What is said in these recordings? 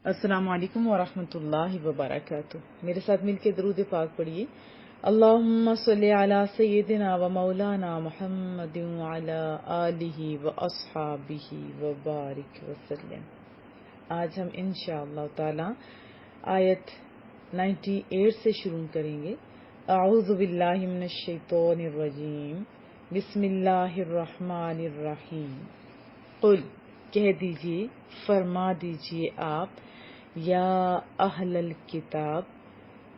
السلام علیکم ورحمۃ اللہ وبرکاتہ۔ میرے ساتھ مل کے درود پاک پڑھیے۔ اللہم صلی علی سیدنا و مولانا محمد وعلی آلہ و اصحابہ وبارک وسلم۔ آج ہم انشاءاللہ تعالی آیت 98 سے شروع کریں گے۔ اعوذ باللہ من الشیطان الرجیم، بسم اللہ الرحمن الرحیم۔ قل، کہہ دیجئے، فرما دیجئے آپ، یا اہل الکتاب،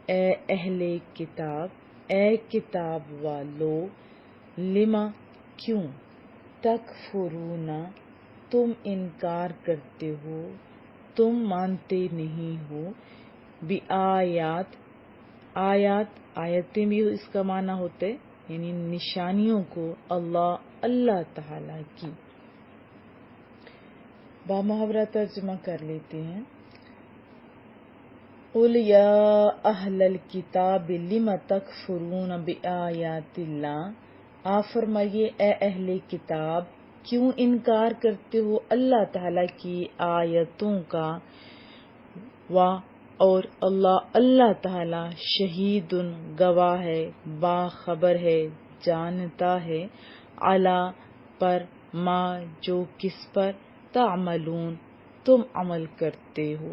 اے اہل کتاب، اے کتاب والو، لما، کیوں، تکفرون، تم انکار کرتے ہو، تم مانتے نہیں ہو، بآیات، آیتیں بھی اس کا معنی ہوتے یعنی نشانیوں کو، اللہ تعالی کی۔ بامحاورہ ترجمہ کر لیتے ہیں۔ قل یا اہل الکتاب لم تکفرون بآیات اللہ، آپ فرمائیے اے اہل کتاب، کیوں انکار کرتے ہو اللہ تعالی کی آیتوں کا، اور اللہ تعالی شہید، گواہ ہے، باخبر ہے، جانتا ہے، علی، پر، ما، جو، کس پر، تعملون، تم عمل کرتے ہو،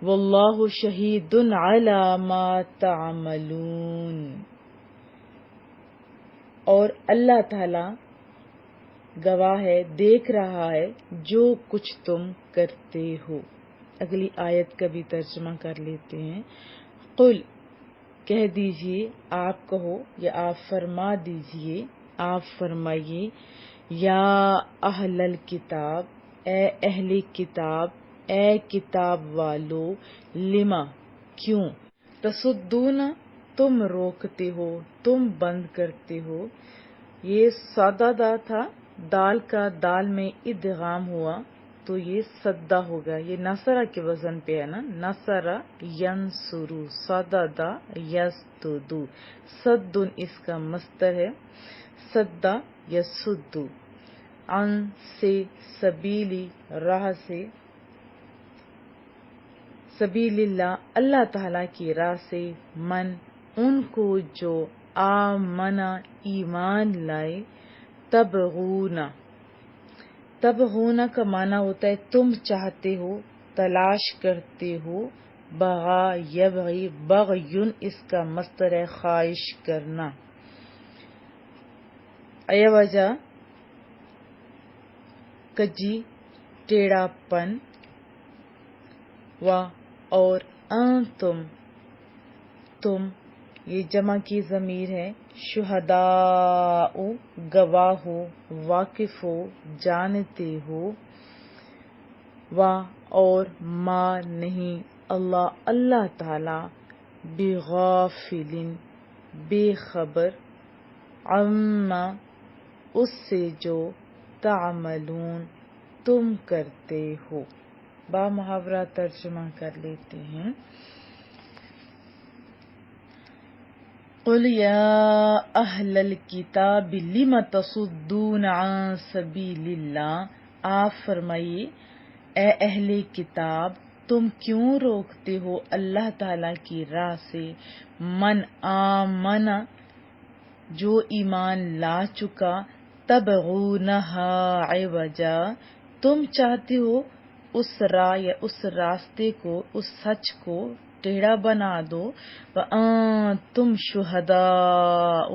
واللہ شہید علی ما تعملون، اور اللہ تعالی گواہ ہے، دیکھ رہا ہے جو کچھ تم کرتے ہو۔ اگلی آیت کا بھی ترجمہ کر لیتے ہیں۔ قل، کہہ دیجئے، آپ کہو یا آپ فرما دیجئے، آپ فرمائیے، یا اہل الکتاب، اے اہل کتاب، اے کتاب والو، لما، کیوں، تصدون، تم روکتے ہو، تم بند کرتے ہو۔ یہ سادہ دا تھا، دال کا دال میں ادغام ہوا تو یہ سدا ہوگا۔ یہ نصرہ کے وزن پہ ہے نا، نصرہ ینصرو، سادہ دا یسددو، سدن اس کا مصدر ہے، سدا یسدو، عن سے، سبیلی، راہ سے، سبیل اللہ، اللہ تعالیٰ کی راہ سے، من، ان کو جو، آمنا، ایمان لائے، تبغون کا معنی ہوتا ہے تم چاہتے ہو، تلاش کرتے ہو، بغا یبغی، بغیون اس کا مصدر ہے، خواہش کرنا، وجہ، کجی، ٹیڑھا پن، اور تم، یہ جمع کی ضمیر ہے، شہداء، گواہ ہو، واقف ہو، جانتے ہو، اور ما، نہیں، اللہ تعالی، بغافل، بے خبر، عما، اس سے جو، تعملون، تم کرتے ہو۔ بامحاورہ ترجمہ کر لیتے ہیں۔ قل یا اہل الکتاب لم تصدون عن سبیل اللہ، آپ فرمائیے اے اہل کتاب، تم کیوں روکتے ہو اللہ تعالی کی راہ سے، من آمن، جو ایمان لا چکا، تبغونہا عوجا، تم چاہتے ہو اس راہ یا اس راستے کو، اس سچ کو ٹیڑھا بنا دو، وانتم شہداء،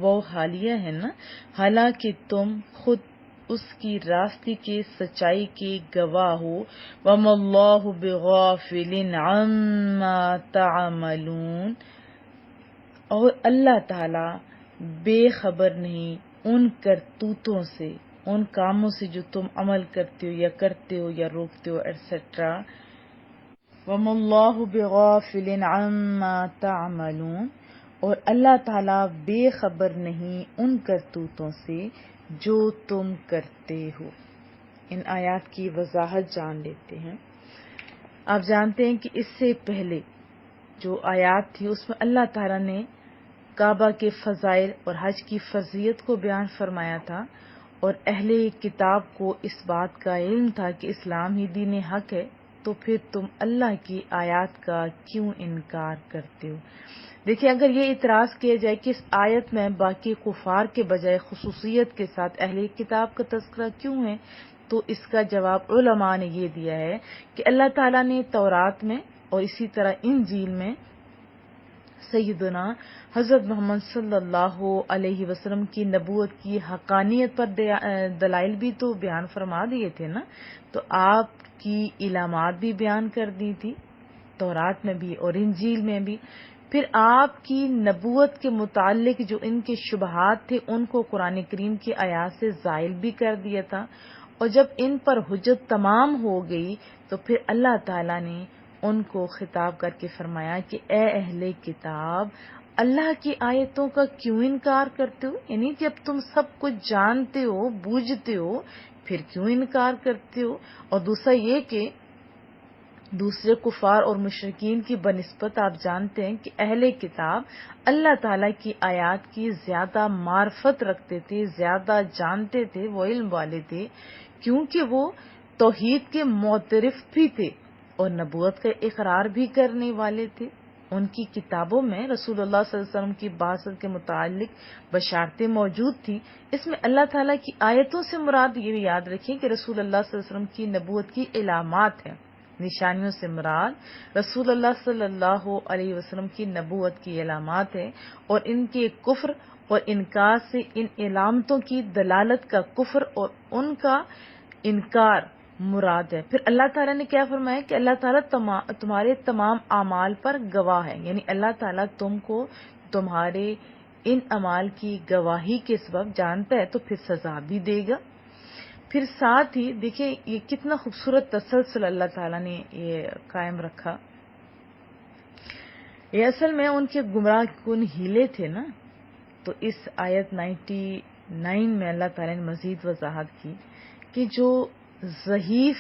وہ حالیہ ہے نا، حالانکہ تم خود اس کی راستے کے، سچائی کے گواہ ہو، وما اللہ بغافل عما تعملون، اور اللہ تعالی بے خبر نہیں ان کرتوتوں سے، ان کاموں سے جو تم عمل کرتے ہو یا روکتے ہو ایٹسٹرا۔ وَمَا اللَّهُ بِغَافِلٍ عَمَّا تَعْمَلُونَ، اور اللہ تعالیٰ بے خبر نہیں ان کرتوتوں سے جو تم کرتے ہو۔ ان آیات کی وضاحت جان لیتے ہیں۔ آپ جانتے ہیں کہ اس سے پہلے جو آیات تھی اس میں اللہ تعالیٰ نے کعبہ کے فضائل اور حج کی فرضیت کو بیان فرمایا تھا، اور اہل کتاب کو اس بات کا علم تھا کہ اسلام ہی دین حق ہے، تو پھر تم اللہ کی آیات کا کیوں انکار کرتے ہو؟ دیکھیں، اگر یہ اعتراض کیا جائے کہ اس آیت میں باقی کفار کے بجائے خصوصیت کے ساتھ اہل کتاب کا تذکرہ کیوں ہے، تو اس کا جواب علماء نے یہ دیا ہے کہ اللہ تعالیٰ نے تورات میں اور اسی طرح انجیل میں سیدنا حضرت محمد صلی اللہ علیہ وسلم کی نبوت کی حقانیت پر دلائل بھی تو بیان فرما دیے تھے نا، تو آپ کی علامات بھی بیان کر دی تھی تورات میں بھی اور انجیل میں بھی. پھر آپ کی نبوت کے متعلق جو ان کے شبہات تھے ان کو قرآن کریم کی آیات سے زائل بھی کر دیا تھا، اور جب ان پر حجت تمام ہو گئی تو پھر اللہ تعالیٰ نے ان کو خطاب کر کے فرمایا کہ اے اہل کتاب، اللہ کی آیتوں کا کیوں انکار کرتے ہو؟ یعنی جب تم سب کچھ جانتے ہو، بوجھتے ہو، پھر کیوں انکار کرتے ہو؟ اور دوسرا یہ کہ دوسرے کفار اور مشرکین کی بنسبت آپ جانتے ہیں کہ اہل کتاب اللہ تعالیٰ کی آیات کی زیادہ معرفت رکھتے تھے، زیادہ جانتے تھے، وہ علم والے تھے، کیونکہ وہ توحید کے معترف بھی تھے اور نبوت کا اقرار بھی کرنے والے تھے. ان کی کتابوں میں رسول اللہ صلی اللہ علیہ وسلم کی بعثت کے متعلق بشارتیں موجود تھیں. اس میں اللہ تعالیٰ کی آیتوں سے مراد یہ بھی یاد رکھیں کہ رسول اللہ صلی اللہ علیہ وسلم کی نبوت کی علامات ہیں. نشانیوں سے مراد رسول اللہ صلی اللہ علیہ وسلم کی نبوت کی علامات ہیں، اور ان کے کفر اور انکار سے ان علامتوں کی دلالت کا کفر اور ان کا انکار مراد ہے. پھر اللہ تعالیٰ نے کیا فرمایا کہ اللہ تعالیٰ تمہارے تمام اعمال پر گواہ ہے، یعنی اللہ تعالیٰ تم کو تمہارے ان اعمال کی گواہی کے سبب جانتا ہے تو پھر سزا بھی دے گا. پھر ساتھ ہی دیکھیں یہ کتنا خوبصورت تسلسل اللہ تعالیٰ نے یہ قائم رکھا. یہ اصل میں ان کے گمراہ کن ہیلے تھے نا. تو اس آیت 99 میں اللہ تعالیٰ نے مزید وضاحت کی کہ جو ضعیف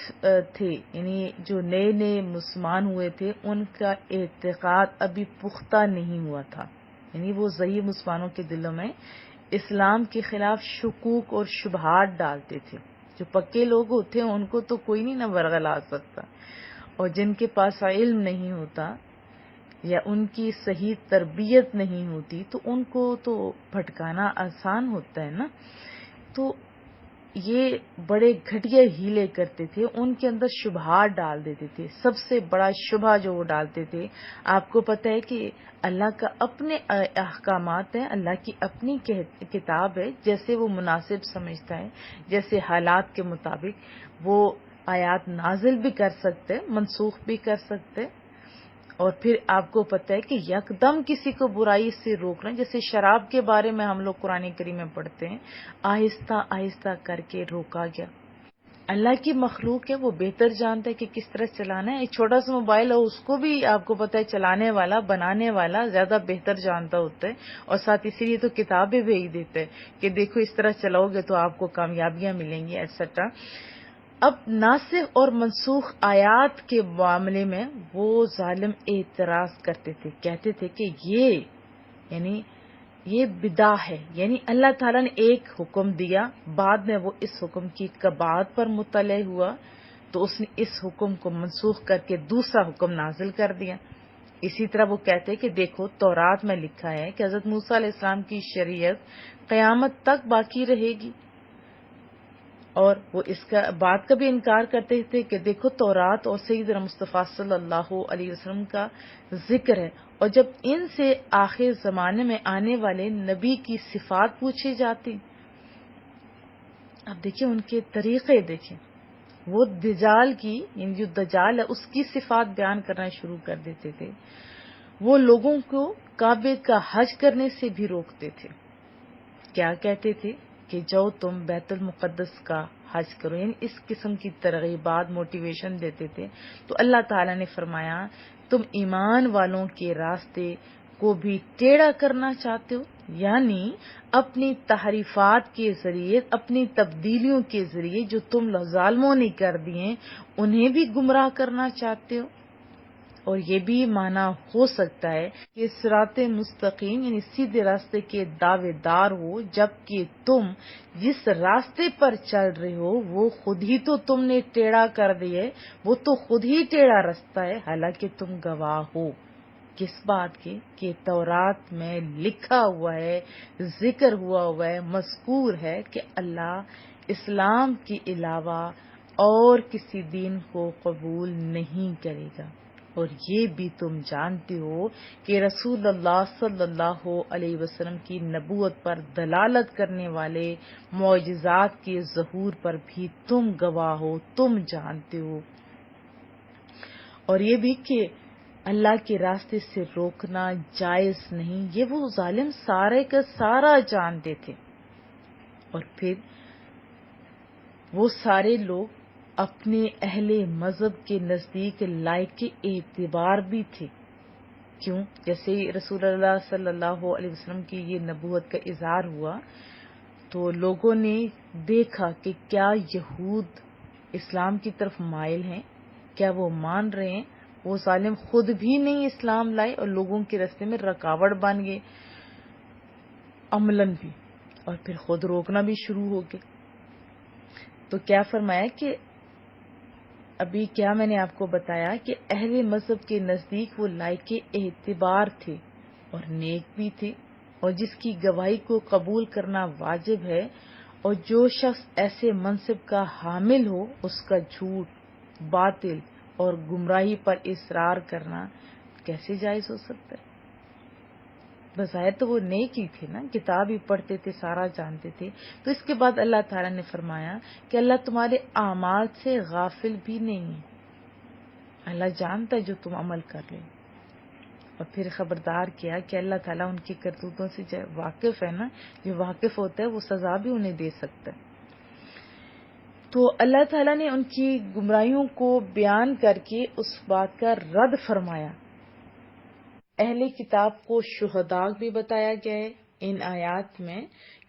تھے، یعنی جو نئے نئے مسلمان ہوئے تھے، ان کا اعتقاد ابھی پختہ نہیں ہوا تھا. یعنی وہ ضعیف مسلمانوں کے دلوں میں اسلام کے خلاف شکوک اور شبہات ڈالتے تھے. جو پکے لوگ ہوتے ہیں ان کو تو کوئی نہیں نہ ورغلا سکتا، اور جن کے پاس علم نہیں ہوتا یا ان کی صحیح تربیت نہیں ہوتی تو ان کو تو بھٹکانا آسان ہوتا ہے نا. تو یہ بڑے گھٹیا ہیلے کرتے تھے، ان کے اندر شبہات ڈال دیتے تھے. سب سے بڑا شبہ جو وہ ڈالتے تھے، آپ کو پتہ ہے کہ اللہ کا اپنے احکامات ہیں، اللہ کی اپنی کتاب ہے، جیسے وہ مناسب سمجھتا ہے، جیسے حالات کے مطابق وہ آیات نازل بھی کر سکتے، منسوخ بھی کر سکتے. اور پھر آپ کو پتہ ہے کہ یکدم کسی کو برائی سے روکنا، جیسے شراب کے بارے میں ہم لوگ قرآن کریم میں پڑھتے ہیں، آہستہ آہستہ کر کے روکا گیا. اللہ کی مخلوق ہے، وہ بہتر جانتا ہے کہ کس طرح چلانا ہے. ایک چھوٹا سا موبائل ہے، اس کو بھی آپ کو پتہ ہے چلانے والا، بنانے والا زیادہ بہتر جانتا ہوتا ہے، اور ساتھ اسی لیے تو کتابیں بھیج دیتے ہیں کہ دیکھو اس طرح چلاؤ گے تو آپ کو کامیابیاں ملیں گی ایٹسٹرا. اب ناسخ اور منسوخ آیات کے معاملے میں وہ ظالم اعتراض کرتے تھے، کہتے تھے کہ یہ بدعہ ہے. یعنی اللہ تعالیٰ نے ایک حکم دیا، بعد میں وہ اس حکم کی قباحت پر مطلع ہوا تو اس نے اس حکم کو منسوخ کر کے دوسرا حکم نازل کر دیا. اسی طرح وہ کہتے کہ دیکھو تورات میں لکھا ہے کہ حضرت موسیٰ علیہ السلام کی شریعت قیامت تک باقی رہے گی، اور وہ اس کا بات کا بھی انکار کرتے تھے کہ دیکھو تورات اور سیدنا مصطفیٰ صلی اللہ علیہ وسلم کا ذکر ہے، اور جب ان سے آخر زمانے میں آنے والے نبی کی صفات پوچھی جاتی. اب دیکھیں ان کے طریقے، دیکھیں وہ دجال کی، یعنی جو دجال ہے اس کی صفات بیان کرنا شروع کر دیتے تھے. وہ لوگوں کو کعبے کا حج کرنے سے بھی روکتے تھے. کیا کہتے تھے کہ جاؤ تم بیت المقدس کا حج کرو، یعنی اس قسم کی ترغیبات، موٹیویشن دیتے تھے. تو اللہ تعالیٰ نے فرمایا تم ایمان والوں کے راستے کو بھی ٹیڑھا کرنا چاہتے ہو، یعنی اپنی تحریفات کے ذریعے، اپنی تبدیلیوں کے ذریعے جو تم ظالموں نے کر دیے انہیں بھی گمراہ کرنا چاہتے ہو. اور یہ بھی معنی ہو سکتا ہے کہ صراط مستقیم یعنی سیدھے راستے کے دعوے دار ہو، جبکہ تم جس راستے پر چل رہے ہو وہ خود ہی تو تم نے ٹیڑھا کر دیا ہے، وہ تو خود ہی ٹیڑھا راستہ ہے، حالانکہ تم گواہ ہو کس بات کے کہ تورات میں لکھا ہوا ہے، ذکر ہوا ہے، مذکور ہے کہ اللہ اسلام کے علاوہ اور کسی دین کو قبول نہیں کرے گا۔ اور یہ بھی تم جانتے ہو کہ رسول اللہ صلی اللہ علیہ وسلم کی نبوت پر دلالت کرنے والے معجزات کے ظہور پر بھی تم گواہ ہو، تم جانتے ہو۔ اور یہ بھی کہ اللہ کے راستے سے روکنا جائز نہیں، یہ وہ ظالم سارے کا سارا جانتے تھے۔ اور پھر وہ سارے لوگ اپنے اہل مذہب کے نزدیک لائق اعتبار بھی تھے۔ کیوں؟ جیسے رسول اللہ صلی اللہ علیہ وسلم کی یہ نبوت کا اظہار ہوا تو لوگوں نے دیکھا کہ کیا یہود اسلام کی طرف مائل ہیں، کیا وہ مان رہے ہیں۔ وہ ظالم خود بھی نہیں اسلام لائے اور لوگوں کے راستے میں رکاوٹ بن گئے عملاً بھی، اور پھر خود روکنا بھی شروع ہو گئے۔ تو کیا فرمایا کہ ابھی کیا میں نے آپ کو بتایا کہ اہل مذہب کے نزدیک وہ لائق اعتبار تھے اور نیک بھی تھے، اور جس کی گواہی کو قبول کرنا واجب ہے، اور جو شخص ایسے منصب کا حامل ہو اس کا جھوٹ، باطل اور گمراہی پر اصرار کرنا کیسے جائز ہو سکتا ہے؟ بظاہر تو وہ نیک ہی تھے نا، کتاب ہی پڑھتے تھے، سارا جانتے تھے۔ تو اس کے بعد اللہ تعالیٰ نے فرمایا کہ اللہ تمہارے اعمال سے غافل بھی نہیں ہے، اللہ جانتا ہے جو تم عمل کر رہے ہو۔ اور پھر خبردار کیا کہ اللہ تعالیٰ ان کی کرتوتوں سے واقف ہے نا، جو واقف ہوتا ہے وہ سزا بھی انہیں دے سکتا ہے۔ تو اللہ تعالیٰ نے ان کی گمراہیوں کو بیان کر کے اس بات کا رد فرمایا۔ اہل کتاب کو شہداء بھی بتایا گیا ہے ان آیات میں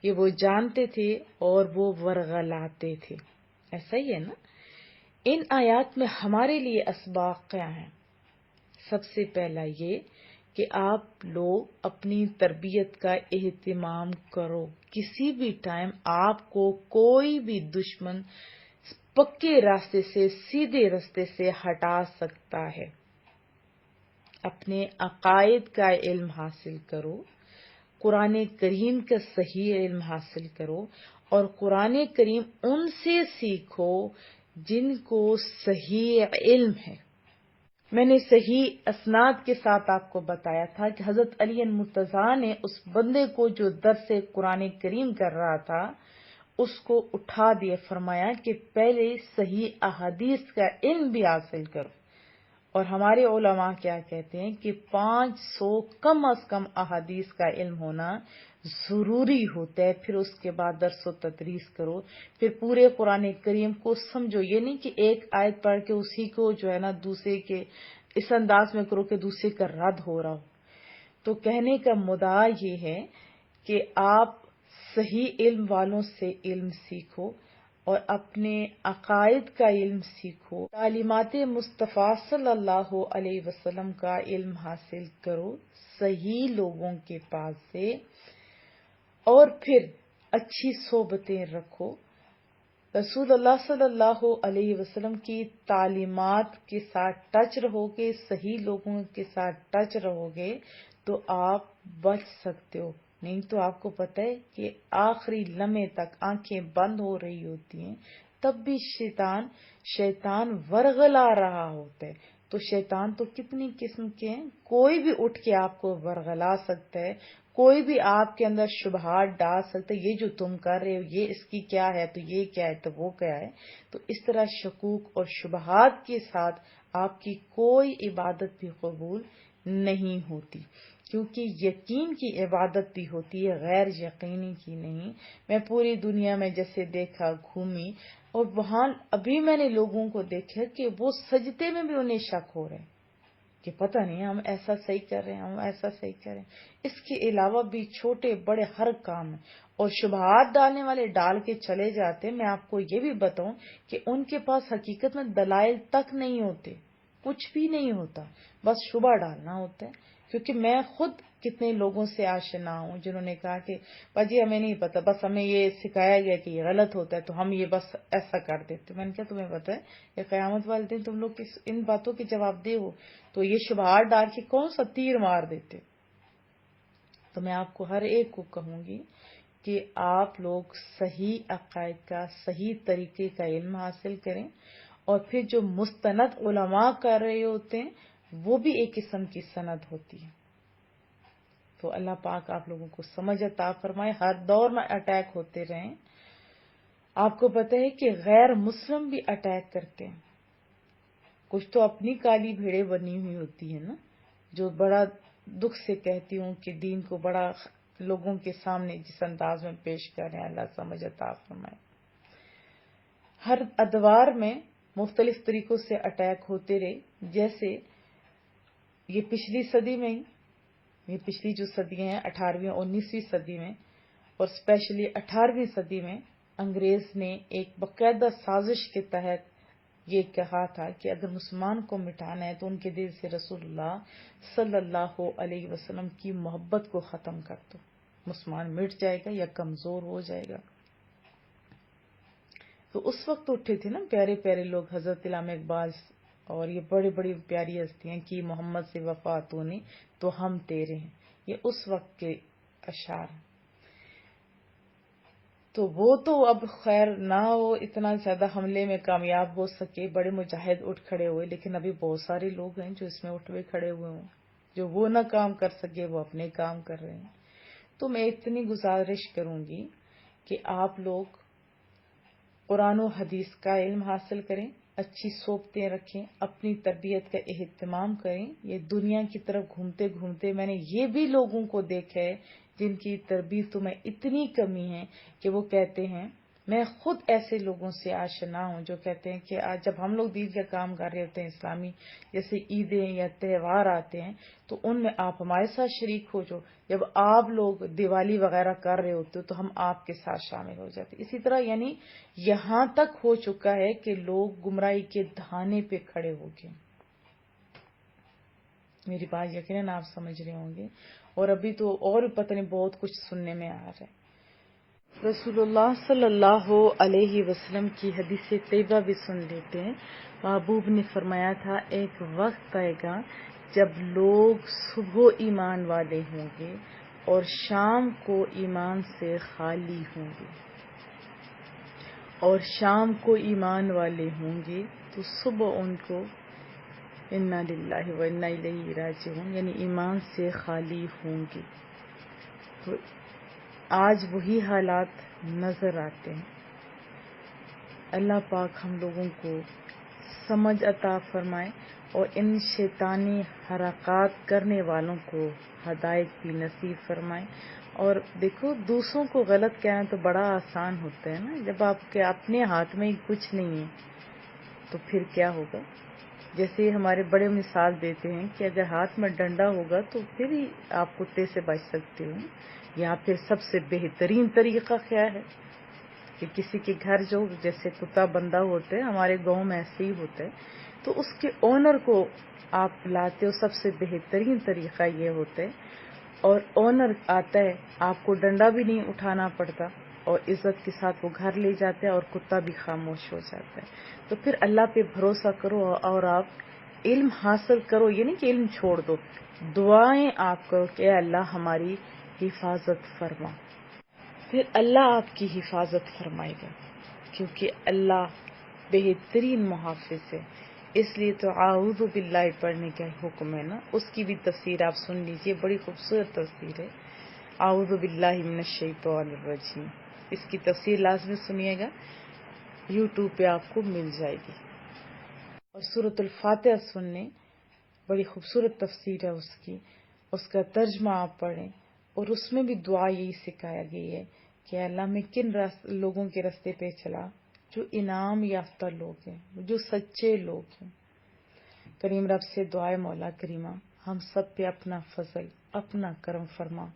کہ وہ جانتے تھے اور وہ ورغلاتے تھے، ایسا ہی ہے نا۔ ان آیات میں ہمارے لیے اسباق کیا ہیں؟ سب سے پہلا یہ کہ آپ لوگ اپنی تربیت کا اہتمام کرو۔ کسی بھی ٹائم آپ کو کوئی بھی دشمن پکے راستے سے، سیدھے راستے سے ہٹا سکتا ہے۔ اپنے عقائد کا علم حاصل کرو، قرآن کریم کا صحیح علم حاصل کرو، اور قرآن کریم ان سے سیکھو جن کو صحیح علم ہے۔ میں نے صحیح اسناد کے ساتھ آپ کو بتایا تھا کہ حضرت علی المرتضیٰ نے اس بندے کو جو درس قرآن کریم کر رہا تھا اس کو اٹھا دیا، فرمایا کہ پہلے صحیح احادیث کا علم بھی حاصل کرو۔ اور ہمارے علماء کیا کہتے ہیں کہ 500 کم از کم احادیث کا علم ہونا ضروری ہوتا ہے، پھر اس کے بعد درس و تدریس کرو، پھر پورے قرآن کریم کو سمجھو۔ یہ نہیں کہ ایک آیت پڑھ کے اسی کو جو ہے نا دوسرے کے اس انداز میں کرو کہ دوسرے کا رد ہو رہا ہو۔ تو کہنے کا مدعا یہ ہے کہ آپ صحیح علم والوں سے علم سیکھو اور اپنے عقائد کا علم سیکھو، تعلیمات مصطفیٰ صلی اللہ علیہ وسلم کا علم حاصل کرو صحیح لوگوں کے پاس سے، اور پھر اچھی صحبتیں رکھو۔ رسول اللہ صلی اللہ علیہ وسلم کی تعلیمات کے ساتھ ٹچ رہو گے، صحیح لوگوں کے ساتھ ٹچ رہو گے تو آپ بچ سکتے ہو۔ نہیں تو آپ کو پتہ ہے کہ آخری لمحے تک آنکھیں بند ہو رہی ہوتی ہیں تب بھی شیطان ورغلا رہا ہوتا ہے۔ تو شیطان تو کتنی قسم کے ہیں، کوئی بھی اٹھ کے آپ کو ورغلا سکتا ہے، کوئی بھی آپ کے اندر شبہات ڈال سکتا ہے، یہ جو تم کر رہے ہو یہ اس کی کیا ہے، تو یہ کیا ہے، تو وہ کیا ہے۔ تو اس طرح شکوک اور شبہات کے ساتھ آپ کی کوئی عبادت بھی قبول نہیں ہوتی، کیونکہ یقین کی عبادت بھی ہوتی ہے، غیر یقینی کی نہیں۔ میں پوری دنیا میں جیسے دیکھا، گھومی، اور وہاں ابھی میں نے لوگوں کو دیکھا کہ وہ سجدے میں بھی انہیں شک ہو رہے ہیں کہ پتہ نہیں ہم ایسا صحیح کر رہے ہیں، ہم ایسا صحیح کر رہے ہیں۔ اس کے علاوہ بھی چھوٹے بڑے ہر کام ہیں، اور شبہات ڈالنے والے ڈال کے چلے جاتے ہیں۔ میں آپ کو یہ بھی بتاؤں کہ ان کے پاس حقیقت میں دلائل تک نہیں ہوتے، کچھ بھی نہیں ہوتا، بس شبہ ڈالنا ہوتا ہے. کیونکہ میں خود کتنے لوگوں سے آشنا ہوں جنہوں نے کہا کہ باجی ہمیں نہیں پتا، بس ہمیں یہ سکھایا گیا کہ یہ غلط ہوتا ہے تو ہم یہ بس ایسا کر دیتے. میں نے کہا تمہیں پتا ہے یہ قیامت والے دن تم لوگ ان باتوں کے جواب دے ہو تو یہ شبہات ڈال کے کون سا تیر مار دیتے. تو میں آپ کو ہر ایک کو کہوں گی کہ آپ لوگ صحیح عقائد کا، صحیح طریقے کا علم حاصل کریں، اور پھر جو مستند علماء کر رہے ہوتے ہیں وہ بھی ایک قسم کی سند ہوتی ہے. تو اللہ پاک آپ لوگوں کو سمجھ عطا فرمائے. ہر دور میں اٹیک ہوتے رہیں. آپ کو پتہ ہے کہ غیر مسلم بھی اٹیک کرتے ہیں. کچھ تو اپنی کالی بھیڑیں بنی ہوئی ہوتی ہے نا، جو بڑا دکھ سے کہتی ہوں کہ دین کو بڑا لوگوں کے سامنے جس انداز میں پیش کر رہے ہیں. اللہ سمجھ عطا فرمائے. ہر ادوار میں مختلف طریقوں سے اٹیک ہوتے رہے. جیسے یہ پچھلی صدی میں، یہ پچھلی جو صدیاں ہیں 18ویں 19ویں صدی میں، اور اسپیشلی 18ویں صدی میں انگریز نے ایک باقاعدہ سازش کے تحت یہ کہا تھا کہ اگر مسلمان کو مٹانا ہے تو ان کے دل سے رسول اللہ صلی اللہ علیہ وسلم کی محبت کو ختم کر دو، مسلمان مٹ جائے گا یا کمزور ہو جائے گا. تو اس وقت اٹھے تھے نا پیارے پیارے لوگ، حضرت علامہ اقبال اور یہ بڑی بڑی پیاری ہستیاں کہ محمد سے وفات ہونے تو ہم تیرے ہیں. یہ اس وقت کے اشعار ہیں. تو وہ تو اب خیر نہ وہ اتنا زیادہ حملے میں کامیاب ہو سکے، بڑے مجاہد اٹھ کھڑے ہوئے، لیکن ابھی بہت سارے لوگ ہیں جو اس میں اٹھ کھڑے ہوئے ہوں، جو وہ نہ کام کر سکے وہ اپنے کام کر رہے ہیں. تو میں اتنی گزارش کروں گی کہ آپ لوگ قرآن و حدیث کا علم حاصل کریں، اچھی صحبتیں رکھیں، اپنی تربیت کا اہتمام کریں. یہ دنیا کی طرف گھومتے گھومتے میں نے یہ بھی لوگوں کو دیکھا ہے جن کی تربیتوں میں اتنی کمی ہے کہ وہ کہتے ہیں، میں خود ایسے لوگوں سے آشنا ہوں جو کہتے ہیں کہ آج جب ہم لوگ دین کا کام کر رہے ہوتے ہیں، اسلامی جیسے عیدیں یا تہوار آتے ہیں تو ان میں آپ ہمارے ساتھ شریک ہو جو، جب آپ لوگ دیوالی وغیرہ کر رہے ہوتے تو ہم آپ کے ساتھ شامل ہو جاتے. اسی طرح یعنی یہاں تک ہو چکا ہے کہ لوگ گمراہی کے دہانے پہ کھڑے ہو گئے. میری بات یقیناً آپ سمجھ رہے ہوں گے. اور ابھی تو اور پتہ نہیں بہت کچھ سننے میں آ رہا ہے. رسول اللہ صلی اللہ علیہ وسلم کی حدیث طیبہ بھی سن لیتے ہیں. محبوب نے فرمایا تھا ایک وقت آئے گا جب لوگ صبح ایمان والے ہوں گے اور شام کو ایمان سے خالی ہوں گے، اور شام کو ایمان والے ہوں گے تو صبح ان کو انا للہ و انا الیہ راجعون یعنی ایمان سے خالی ہوں گے. تو آج وہی حالات نظر آتے ہیں. اللہ پاک ہم لوگوں کو سمجھ عطا فرمائے اور ان شیطانی حرکات کرنے والوں کو ہدایت بھی نصیب فرمائے. اور دیکھو دوسروں کو غلط کہنا تو بڑا آسان ہوتا ہے نا، جب آپ کے اپنے ہاتھ میں کچھ نہیں ہے تو پھر کیا ہوگا. جیسے ہمارے بڑے مثال دیتے ہیں کہ اگر ہاتھ میں ڈنڈا ہوگا تو پھر ہی آپ کتے سے بچ سکتے ہو. یا پھر سب سے بہترین طریقہ کیا ہے کہ کسی کے گھر جو جیسے کتا بندہ ہوتا ہے، ہمارے گاؤں میں ایسے ہی ہوتا ہے، تو اس کے اونر کو آپ لاتے ہو. سب سے بہترین طریقہ یہ ہوتا ہے، اور اونر آتا ہے آپ کو ڈنڈا بھی نہیں اٹھانا پڑتا اور عزت کے ساتھ وہ گھر لے جاتا ہے اور کتا بھی خاموش ہو جاتا ہے. تو پھر اللہ پہ بھروسہ کرو اور آپ علم حاصل کرو. یہ نہیں کہ علم چھوڑ دو، دعائیں آپ کرو کہ اے اللہ ہماری حفاظت فرما. پھر اللہ آپ کی حفاظت فرمائے گا، کیونکہ اللہ بہترین محافظ ہے. اس لیے تو اعوذ باللہ پڑھنے کا حکم ہے نا. اس کی بھی تفسیر آپ سن لیجئے، بڑی خوبصورت تفسیر ہے. اعوذ باللہ من الشیطان الرجیم، اس کی تفسیر لازمی سنیے گا، یوٹیوب پہ آپ کو مل جائے گی. اور سورۃ الفاتحہ سننے، بڑی خوبصورت تفسیر ہے اس کی، اس کا ترجمہ آپ پڑھیں. اور اس میں بھی دعا یہی سکھایا گئی ہے کہ اللہ میں کن لوگوں کے راستے پہ چلا جو انعام یافتہ لوگ ہیں، جو سچے لوگ ہیں. کریم رب سے دعائے مولا کریمہ ہم سب پہ اپنا فضل، اپنا کرم فرما،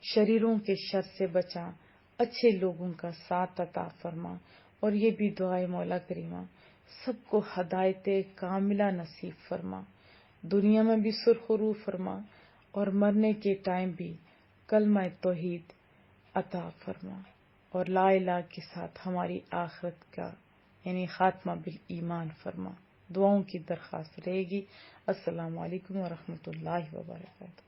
شریروں کے شر سے بچا، اچھے لوگوں کا ساتھ عطا فرما. اور یہ بھی دعائے مولا کریمہ سب کو ہدایت کاملہ نصیب فرما، دنیا میں بھی سرخرو فرما اور مرنے کے ٹائم بھی کلمہ توحید عطا فرما، اور لا الہ کے ساتھ ہماری آخرت کا یعنی خاتمہ بالایمان فرما۔ دعاؤں کی درخواست رہے گی۔ السلام علیکم ورحمۃ اللہ وبرکاتہ۔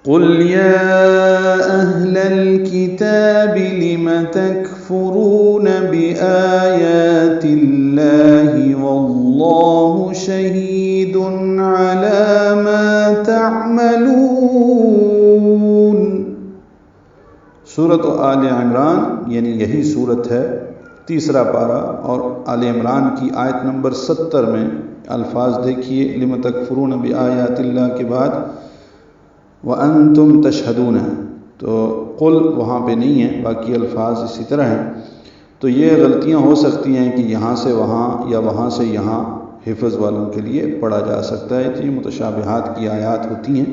قل يا أهل الكتاب لم تكفرون بآيات الله والله شهيد على ما تعملون۔ سورۃ آل عمران یعنی یہی صورت ہے، تیسرا پارہ، اور آل عمران کی آیت نمبر 70 میں الفاظ دیکھیے، لم تکفرون بآیات اللہ کے بعد وَأَنْتُمْ تَشْهَدُونَ، تو قل وہاں پہ نہیں ہے، باقی الفاظ اسی طرح ہیں۔ تو یہ غلطیاں ہو سکتی ہیں کہ یہاں سے وہاں یا وہاں سے یہاں حفظ والوں کے لیے پڑھا جا سکتا ہے، تو یہ متشابہات کی آیات ہوتی ہیں۔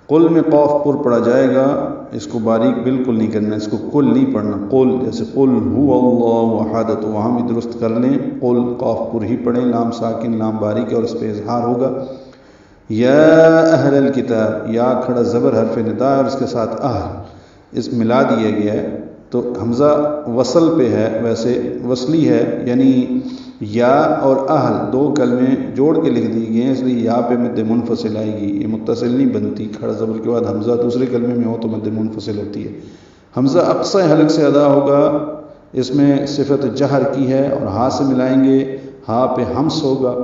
قل میں قوف پر پڑھا جائے گا، اس کو باریک بالکل نہیں کرنا، اس کو قل نہیں پڑھنا، قل جیسے قل هو اللہ احد، تو وہاں بھی درست کر لیں، قل قوف پر ہی پڑھیں، لام ساکن لام باریک ہے اور اس پہ اظہار ہوگا۔ یا اہل الکتاب، یا کھڑا زبر حرف ندا اور اس کے ساتھ اس ملا دیا گیا ہے، تو حمزہ وصل پہ ہے، ویسے وصلی ہے، یعنی یا اور اہل دو کلمے جوڑ کے لکھ دی گئے ہیں، اس لیے یا پہ مد منفصل آئے گی، یہ متصل نہیں بنتی۔ کھڑا زبر کے بعد حمزہ دوسرے کلمے میں ہو تو مد منفصل ہوتی ہے۔ حمزہ اقصی حلق سے ادا ہوگا، اس میں صفت جہر کی ہے، اور ہا سے ملائیں گے، ہا پہ ہمس ہوگا،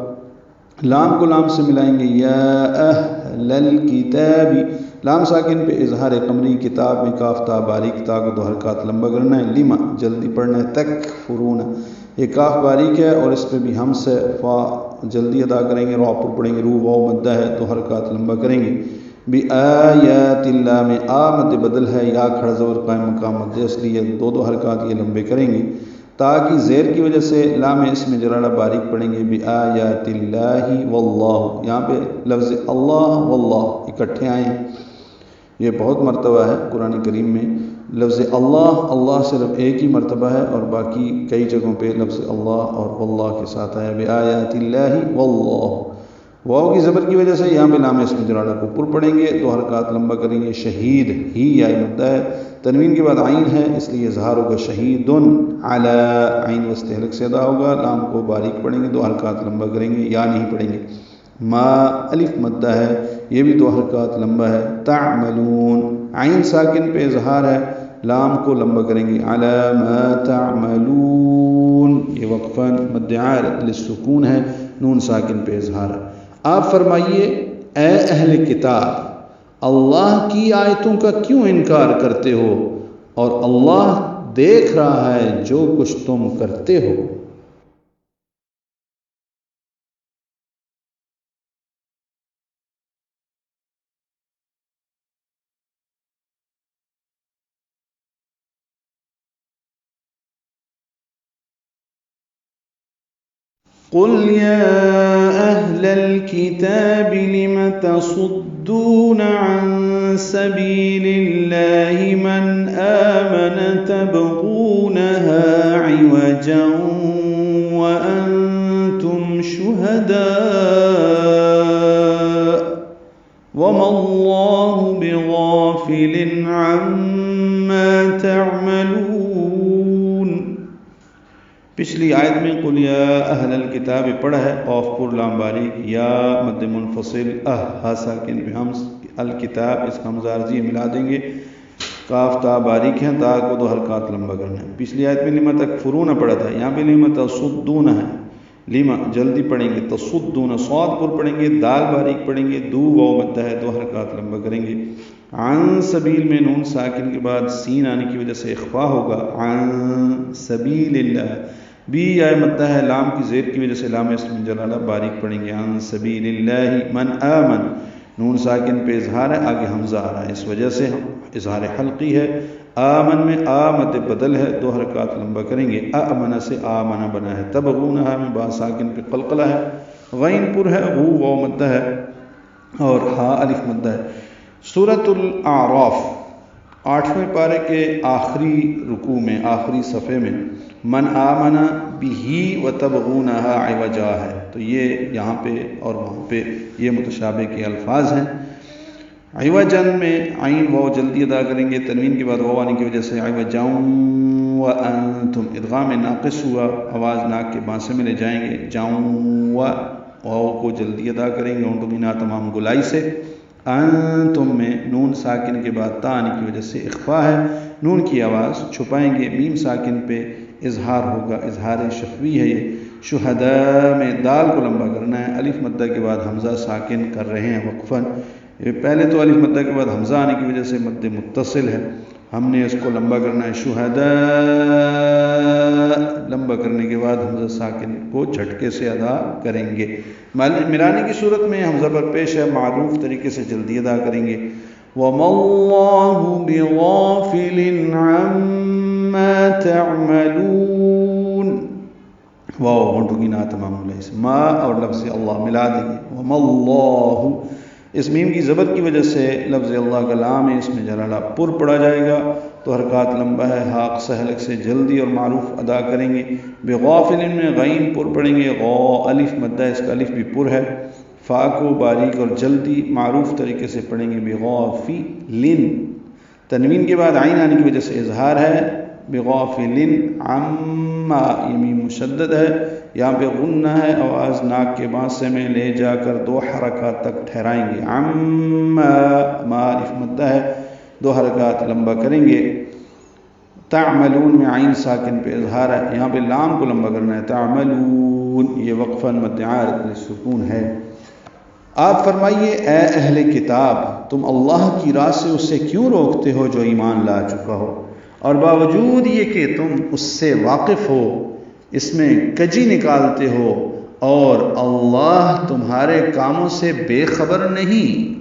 لام کو لام سے ملائیں گے، یا اہل الکتاب، لام ساکن پہ اظہار قمری، کتاب میں کاف تا باریک تا کو دو حرکات لمبا کرنا ہے، لما جلدی پڑھنا ہے، تکفرون یہ کاف باریک ہے اور اس پہ بھی ہم سے فا جلدی ادا کریں گے، را پر پڑھیں گے، رو واو مدہ ہے تو حرکات لمبا کریں گے۔ بآیات اللہ میں آ مد بدل ہے، یا کھڑا زبر قائم مقام مد، اس لیے دو حرکات یہ لمبے کریں گے، تاکہ زیر کی وجہ سے لام اسم جلالہ باریک پڑھیں گے۔ بآیات اللہ واللہ، یہاں پہ لفظ اللہ واللہ اکٹھے آئے ہیں، یہ بہت مرتبہ ہے قرآن کریم میں۔ لفظ اللہ صرف ایک ہی مرتبہ ہے اور باقی کئی جگہوں پہ لفظ اللہ اور واللہ کے ساتھ آیا۔ بآیات اللہ واللہ، واو کی زبر کی وجہ سے یہاں پہ لام اسم جلالہ کو پر پڑھیں گے، دو حرکات لمبا کریں گے۔ شہید ہی یا مدہ ہے، تنوین کے بعد عین ہے اس لیے اظہار ہوگا شہید علی، عین وسط حلق سے ادا ہوگا، لام کو باریک پڑھیں گے، دو حرکات لمبا کریں گے، یا نہیں پڑھیں گے۔ ما الف مدہ ہے، یہ بھی دو حرکات لمبا ہے۔ تعملون، عین ساکن پہ اظہار ہے، لام کو لمبا کریں گے۔ علی ما تعملون، یہ وقفاً مد عارض للسکون ہے، نون ساکن پہ اظہار ہے۔ آپ فرمائیے اے اہل کتاب، اللہ کی آیتوں کا کیوں انکار کرتے ہو اور اللہ دیکھ رہا ہے جو کچھ تم کرتے ہو۔ قل يا أهل الكتاب لم تصدون عن سبيل الله من آمن تبغونها عوجا وأنتم شهداء وما الله بغافل عما تعملون۔ پچھلی آیت میں قل یا اہل الکتاب پڑھا ہے، قاف پر لام باریک، یا مد منفصل، ہا ساکن پہ ہمز، الکتاب اس کا حمزہ عارضی ملا دیں گے، کاف تا باریک ہیں، تا کو دو حرکات لمبا کرنا ہے۔ پچھلی آیت میں لما تکفرون پڑھا تھا، یہاں پہ لما تصدون ہے، لما جلدی پڑھیں گے، تصدون صاد پر پڑھیں گے، دال باریک پڑھیں گے، دو واو مدہ ہے، دو حرکات لمبا کریں گے۔ عن سبیل میں نون ساکن کے بعد سین آنے کی وجہ سے اخفا ہوگا، عن سبیل اللہ، بی یا مدہ ہے، لام کی زیر کی وجہ سے لام اسم جلالہ باریک پڑھیں گے۔ عن سبیل اللہ من آمن، نون ساکن پہ اظہار ہے، آگے حمزہ آ رہا ہے، اس وجہ سے اظہار حلقی ہے۔ آمن میں آ مد بدل ہے، دو حرکات لمبا کریں گے۔ آمن سے آمن بنا ہے۔ تبغونہا میں با ساکن پہ قلقلہ ہے، غین پر ہے، غو واو مدہ ہے اور ہا الف مدہ ہے۔ سورۃ الاعراف 8ویں پارے کے آخری رکوع میں، آخری صفحے میں من آمن بہی و تبغونہا عوجا ہے، تو یہ یہاں پہ اور وہاں پہ یہ متشابہ کے الفاظ ہیں۔ عوجن میں عین واو جلدی ادا کریں گے، تنوین کے بعد واو آنے کی وجہ سے عوجا وانتم، ادغام ناقص ہوا، آواز ناک کے بانسے میں لے جائیں گے، جاؤں واو کو جلدی ادا کریں گے، ہونٹوں کی نا تمام گلائی سے۔ انتم میں نون ساکن کے بعد تا آنے کی وجہ سے اخفا ہے، نون کی آواز چھپائیں گے، میم ساکن پہ اظہار ہوگا، اظہار شفوی ہے یہ۔ شہداء میں دال کو لمبا کرنا ہے، الف مدہ کے بعد حمزہ ساکن کر رہے ہیں وقفاً، پہلے تو الف مدہ کے بعد حمزہ آنے کی وجہ سے مد متصل ہے، ہم نے اس کو لمبا کرنا ہے۔ شہداء لمبا کرنے کے بعد حمزہ ساکن کو جھٹکے سے ادا کریں گے۔ ملانے کی صورت میں حمزہ پر پیش ہے، معروف طریقے سے جلدی ادا کریں گے۔ وَمَا اللَّهُ بِغَافِلٍ عَمَّا تَعْمَلُونَ، واو ہونٹوں کی نا تمام گلائی سے، ما اور لفظ اللہ ملا دیں گے۔ وَمَا اللَّهُ، اس میم کی زبر کی وجہ سے لفظ اللہ کا لام ہے، اس میں جلالہ پر پڑا جائے گا، تو حرکات لمبا ہے، حاق سہلک سے جلدی اور معروف ادا کریں گے۔ بغافل میں غین پر پڑھیں گے، غا الف مدہ، اس کا الف بھی پر ہے، فا کو باریک اور جلدی معروف طریقے سے پڑھیں گے۔ بغافلن، تنوین کے بعد عین آنے کی وجہ سے اظہار ہے، بغافلن عما، یہ میم مشدد ہے، یہاں پہ غنہ ہے، آواز ناک کے بانسے میں لے جا کر دو حرکات تک ٹھہرائیں گے۔ عما، ما الف مدہ ہے، دو حرکات لمبا کریں گے۔ تعملون میں عین ساکن پہ اظہار ہے، یہاں پہ لام کو لمبا کرنا ہے۔ تعملون، یہ وقفاً مد عارض للسکون ہے۔ آپ فرمائیے اے اہل کتاب، تم اللہ کی راہ سے اسے کیوں روکتے ہو جو ایمان لا چکا ہو، اور باوجود یہ کہ تم اس سے واقف ہو اس میں کجی نکالتے ہو اور اللہ تمہارے کاموں سے بے خبر نہیں۔